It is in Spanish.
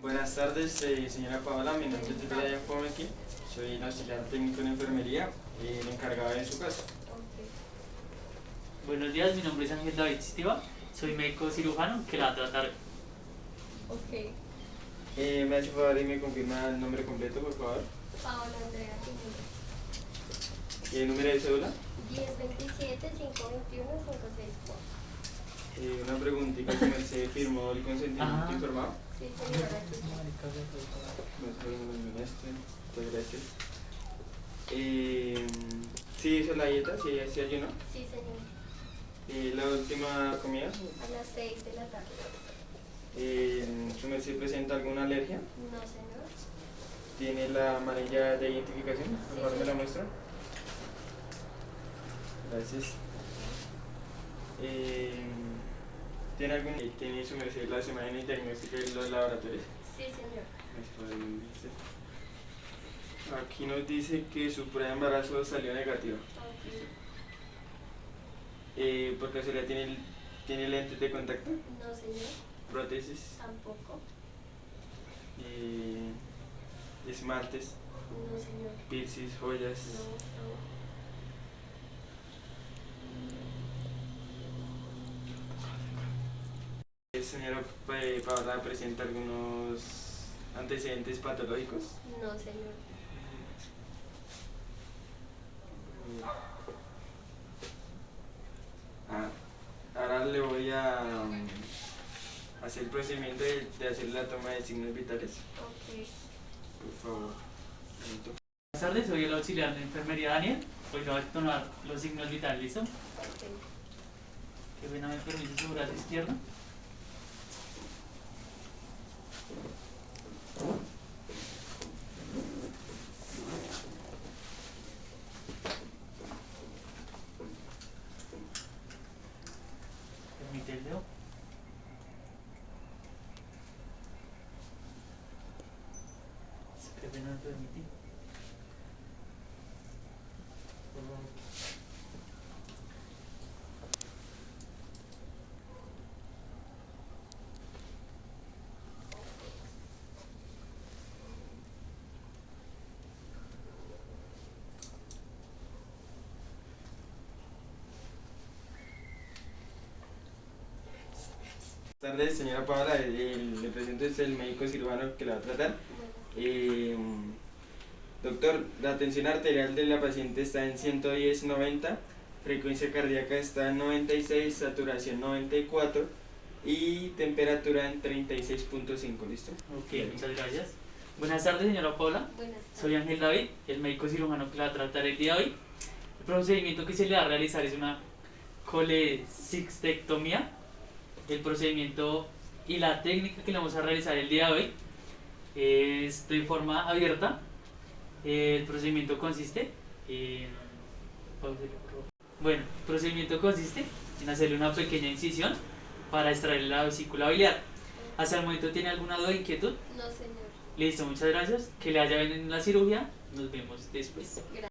Buenas tardes, señora Paola. Mi nombre es Brian Fomequi. Soy el auxiliar técnico en enfermería y el encargado de su casa. Buenos días, mi nombre es Ángel David Stiva, soy médico cirujano que la va a tratar. Ok. Me hace favor y me confirma el nombre completo, por favor. Paola Andrea Jiménez. ¿Y el número de cédula? 1027-521-564. Una preguntita, ¿se firmó el consentimiento informado? Sí, señora. Aquí está. Muchas gracias. ¿Sí hizo la dieta? ¿Sí ayunó? Sí, señor. ¿La última comida? A las 6 de la tarde. ¿Su merced presenta alguna alergia? No, señor. ¿Tiene la amarilla de identificación? Por favor, me la muestra. Gracias. ¿Tiene su merced las imágenes diagnósticas de los laboratorios? Sí, señor. Aquí nos dice que su prueba de embarazo salió negativa. Ok. ¿Por casualidad tiene lentes de contacto? No, señor. ¿Prótesis? Tampoco. ¿Esmaltes? No, señor. ¿Piercings? ¿Joyas? No. Señora Paola, ¿presenta algunos antecedentes patológicos? No, señor. Ahora le voy a hacer el procedimiento de hacer la toma de signos vitales. Ok. Por favor. Buenas tardes, soy el auxiliar de enfermería Daniel. Hoy le voy a tomar los signos vitales, ¿listo? Ok. Que pena me permite su brazo izquierdo. Permite el dedo. Que pena me permite. Por favor. Buenas tardes, señora Paola. Le presento el médico cirujano que la va a tratar. Doctor, la tensión arterial de la paciente está en 110/90, frecuencia cardíaca está en 96, saturación 94 y temperatura en 36.5, ¿listo? Ok, muchas gracias. Buenas tardes, señora Paula. Buenas tardes. Soy Ángel David, el médico cirujano que la va a tratar el día de hoy. El procedimiento que se le va a realizar es una colecistectomía. El procedimiento y la técnica que le vamos a realizar el día de hoy es de forma abierta. El procedimiento consiste en... Bueno, el procedimiento consiste en hacerle una pequeña incisión para extraer la vesícula biliar. ¿Hasta el momento tiene alguna duda o inquietud? No, señor. Listo, muchas gracias. Que le haya bien en la cirugía. Nos vemos después. Gracias.